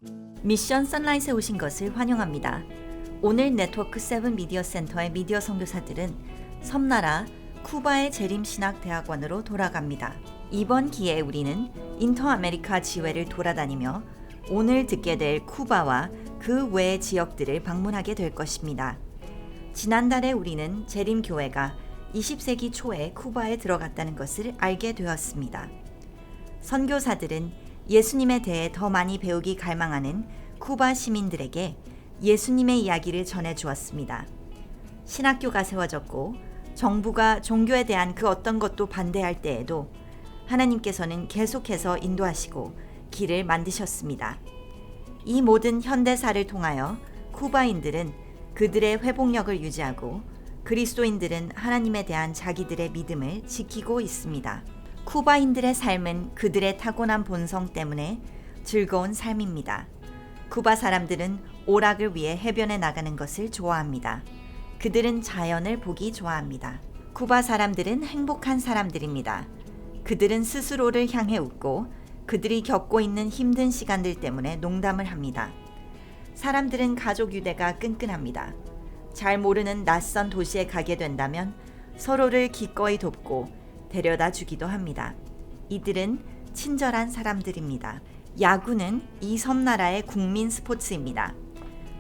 미션 선라이트에 오신 것을 환영합니다. 오늘 네트워크 7 미디어 센터의 미디어 선교사들은 섬나라 쿠바의 재림신학대학원으로 돌아갑니다. 이번 기회에 우리는 인터아메리카 지회를 돌아다니며 오늘 듣게 될 쿠바와 그 외의 지역들을 방문하게 될 것입니다. 지난달에 우리는 재림교회가 20세기 초에 쿠바에 들어갔다는 것을 알게 되었습니다. 선교사들은 예수님에 대해 더 많이 배우기 갈망하는 쿠바 시민들에게 예수님의 이야기를 전해 주었습니다. 신학교가 세워졌고 정부가 종교에 대한 그 어떤 것도 반대할 때에도 하나님께서는 계속해서 인도하시고 길을 만드셨습니다. 이 모든 현대사를 통하여 쿠바인들은 그들의 회복력을 유지하고 그리스도인들은 하나님에 대한 자기들의 믿음을 지키고 있습니다. 쿠바인들의 삶은 그들의 타고난 본성 때문에 즐거운 삶입니다. 쿠바 사람들은 오락을 위해 해변에 나가는 것을 좋아합니다. 그들은 자연을 보기 좋아합니다. 쿠바 사람들은 행복한 사람들입니다. 그들은 스스로를 향해 웃고 그들이 겪고 있는 힘든 시간들 때문에 농담을 합니다. 사람들은 가족 유대가 끈끈합니다. 잘 모르는 낯선 도시에 가게 된다면 서로를 기꺼이 돕고 데려다 주기도 합니다. 이들은 친절한 사람들입니다. 야구는 이 섬나라의 국민 스포츠입니다.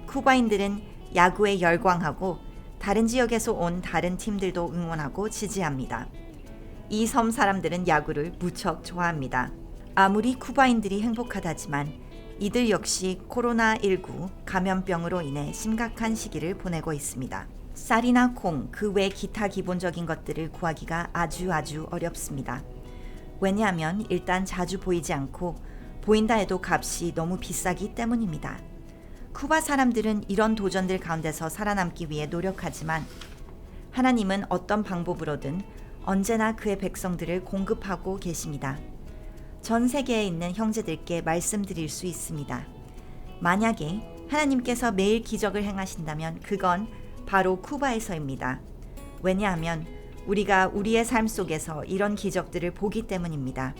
쿠바인들은 야구에 열광하고 다른 지역에서 온 다른 팀들도 응원하고 지지합니다. 이 섬 사람들은 야구를 무척 좋아합니다. 아무리 쿠바인들이 행복하다지만 이들 역시 코로나19 감염병으로 인해 심각한 시기를 보내고 있습니다. 쌀이나 콩, 그 외 기타 기본적인 것들을 구하기가 아주 어렵습니다. 왜냐하면 일단 자주 보이지 않고 보인다 해도 값이 너무 비싸기 때문입니다. 쿠바 사람들은 이런 도전들 가운데서 살아남기 위해 노력하지만 하나님은 어떤 방법으로든 언제나 그의 백성들을 공급하고 계십니다. 전 세계에 있는 형제들께 말씀드릴 수 있습니다. 만약에 하나님께서 매일 기적을 행하신다면 그건 바로 쿠바에서입니다. 왜냐하면 우리가 우리의 삶 속에서 이런 기적들을 보기 때문입니다.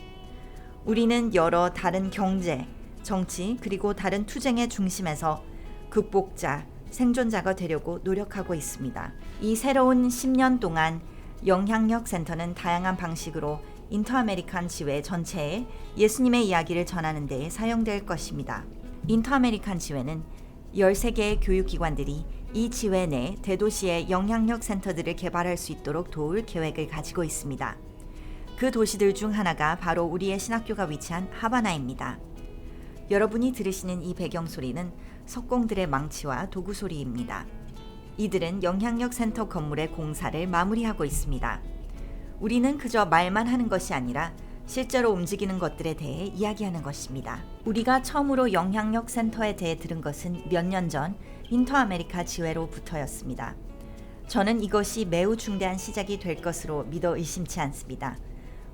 우리는 여러 다른 경제, 정치 그리고 다른 투쟁의 중심에서 극복자, 생존자가 되려고 노력하고 있습니다. 이 새로운 10년 동안 영향력 센터는 다양한 방식으로 인터아메리칸 지회 전체에 예수님의 이야기를 전하는 데 사용될 것입니다. 인터아메리칸 지회는 13개의 교육기관들이 이 지회 내 대도시의 영향력 센터들을 개발할 수 있도록 도울 계획을 가지고 있습니다. 그 도시들 중 하나가 바로 우리의 신학교가 위치한 하바나입니다. 여러분이 들으시는 이 배경소리는 석공들의 망치와 도구 소리입니다. 이들은 영향력 센터 건물의 공사를 마무리하고 있습니다. 우리는 그저 말만 하는 것이 아니라 실제로 움직이는 것들에 대해 이야기하는 것입니다. 우리가 처음으로 영향력 센터에 대해 들은 것은 몇 년 전 인터아메리카 지회로부터였습니다. 저는 이것이 매우 중대한 시작이 될 것으로 믿어 의심치 않습니다.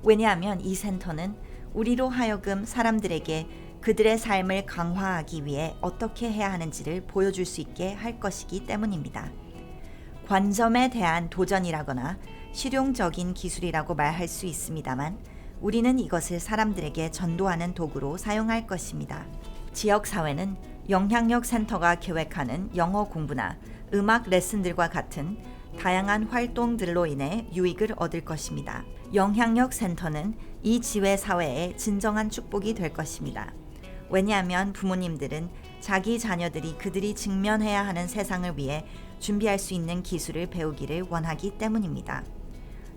왜냐하면 이 센터는 우리로 하여금 사람들에게 그들의 삶을 강화하기 위해 어떻게 해야 하는지를 보여줄 수 있게 할 것이기 때문입니다. 관점에 대한 도전이라거나 실용적인 기술이라고 말할 수 있습니다만 우리는 이것을 사람들에게 전도하는 도구로 사용할 것입니다. 지역사회는 영향력 센터가 계획하는 영어 공부나 음악 레슨들과 같은 다양한 활동들로 인해 유익을 얻을 것입니다. 영향력 센터는 이 지회 사회의 진정한 축복이 될 것입니다. 왜냐하면 부모님들은 자기 자녀들이 그들이 직면해야 하는 세상을 위해 준비할 수 있는 기술을 배우기를 원하기 때문입니다.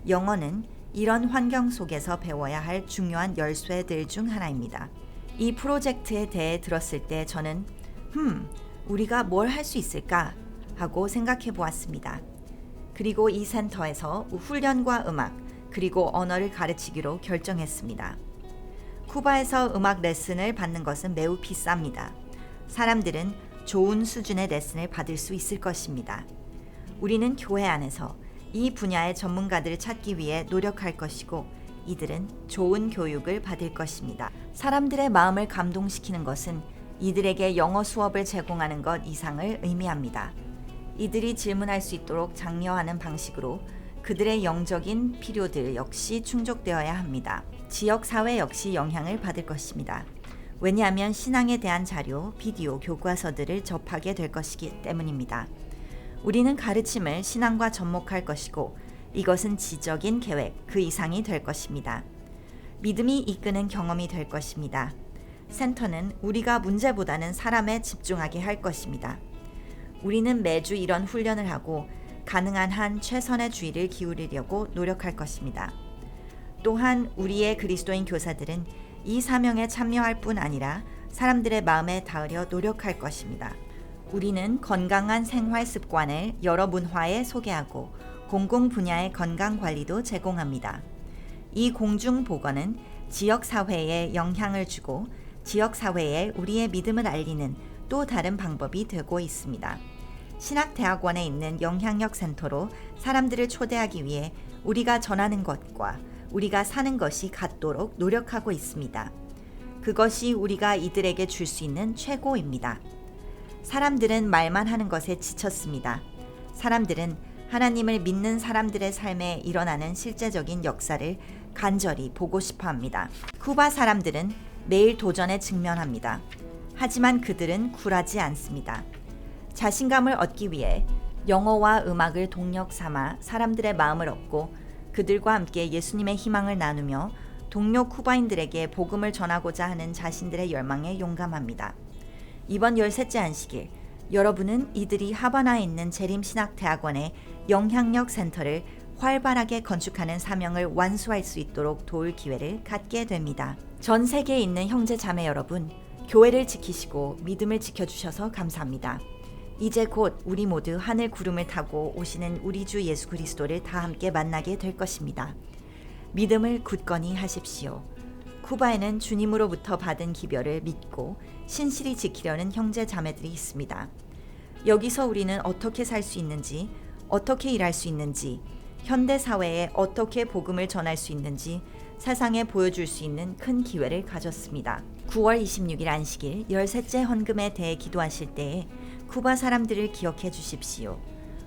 영어는 이런 환경 속에서 배워야 할 중요한 열쇠들 중 하나입니다. 이 프로젝트에 대해 들었을 때 저는 우리가 뭘 할 수 있을까 하고 생각해 보았습니다. 그리고 이 센터에서 훈련과 음악 그리고 언어를 가르치기로 결정했습니다. 쿠바에서 음악 레슨을 받는 것은 매우 비쌉니다. 사람들은 좋은 수준의 레슨을 받을 수 있을 것입니다. 우리는 교회 안에서 이 분야의 전문가들을 찾기 위해 노력할 것이고 이들은 좋은 교육을 받을 것입니다. 사람들의 마음을 감동시키는 것은 이들에게 영어 수업을 제공하는 것 이상을 의미합니다. 이들이 질문할 수 있도록 장려하는 방식으로 그들의 영적인 필요들 역시 충족되어야 합니다. 지역사회 역시 영향을 받을 것입니다. 왜냐하면 신앙에 대한 자료, 비디오, 교과서들을 접하게 될 것이기 때문입니다. 우리는 가르침을 신앙과 접목할 것이고 이것은 지적인 계획, 그 이상이 될 것입니다. 믿음이 이끄는 경험이 될 것입니다. 센터는 우리가 문제보다는 사람에 집중하게 할 것입니다. 우리는 매주 이런 훈련을 하고 가능한 한 최선의 주의를 기울이려고 노력할 것입니다. 또한 우리의 그리스도인 교사들은 이 사명에 참여할 뿐 아니라 사람들의 마음에 닿으려 노력할 것입니다. 우리는 건강한 생활 습관을 여러 문화에 소개하고 공공 분야의 건강 관리도 제공합니다. 이 공중 보건은 지역 사회에 영향을 주고 지역 사회에 우리의 믿음을 알리는 또 다른 방법이 되고 있습니다. 신학대학원에 있는 영향력 센터로 사람들을 초대하기 위해 우리가 전하는 것과 우리가 사는 것이 같도록 노력하고 있습니다. 그것이 우리가 이들에게 줄 수 있는 최고입니다. 사람들은 말만 하는 것에 지쳤습니다. 사람들은 하나님을 믿는 사람들의 삶에 일어나는 실제적인 역사를 간절히 보고 싶어 합니다. 쿠바 사람들은 매일 도전에 직면합니다. 하지만 그들은 굴하지 않습니다. 자신감을 얻기 위해 영어와 음악을 동력 삼아 사람들의 마음을 얻고 그들과 함께 예수님의 희망을 나누며 동료 쿠바인들에게 복음을 전하고자 하는 자신들의 열망에 용감합니다. 이번 13째 안식일, 여러분은 이들이 하바나에 있는 재림신학대학원의 영향력 센터를 활발하게 건축하는 사명을 완수할 수 있도록 도울 기회를 갖게 됩니다. 전 세계에 있는 형제 자매 여러분, 교회를 지키시고 믿음을 지켜주셔서 감사합니다. 이제 곧 우리 모두 하늘 구름을 타고 오시는 우리 주 예수 그리스도를 다 함께 만나게 될 것입니다. 믿음을 굳건히 하십시오. 쿠바에는 주님으로부터 받은 기별을 믿고 신실히 지키려는 형제 자매들이 있습니다. 여기서 우리는 어떻게 살 수 있는지, 어떻게 일할 수 있는지, 현대 사회에 어떻게 복음을 전할 수 있는지 세상에 보여줄 수 있는 큰 기회를 가졌습니다. 9월 26일 안식일 13째 헌금에 대해 기도하실 때에 쿠바 사람들을 기억해 주십시오.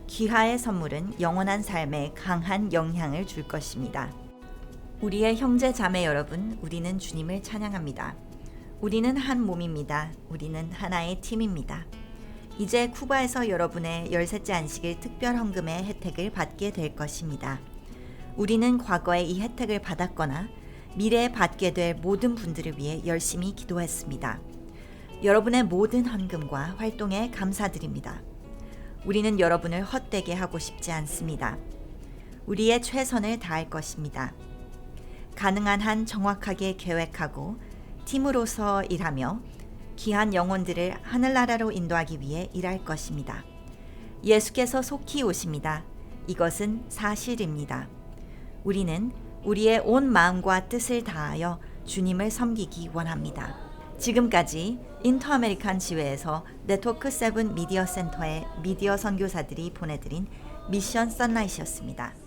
귀하의 선물은 영원한 삶에 강한 영향을 줄 것입니다. 우리의 형제 자매 여러분, 우리는 주님을 찬양합니다. 우리는 한 몸입니다. 우리는 하나의 팀입니다. 이제 쿠바에서 여러분의 13째 안식일 특별 헌금의 혜택을 받게 될 것입니다. 우리는 과거에 이 혜택을 받았거나 미래에 받게 될 모든 분들을 위해 열심히 기도했습니다. 여러분의 모든 헌금과 활동에 감사드립니다. 우리는 여러분을 헛되게 하고 싶지 않습니다. 우리의 최선을 다할 것입니다. 가능한 한 정확하게 계획하고 팀으로서 일하며 귀한 영혼들을 하늘나라로 인도하기 위해 일할 것입니다. 예수께서 속히 오십니다. 이것은 사실입니다. 우리는 우리의 온 마음과 뜻을 다하여 주님을 섬기기 원합니다. 지금까지 인터아메리칸 지회에서 네트워크 7 미디어 센터의 미디어 선교사들이 보내드린 미션 선라이트였습니다.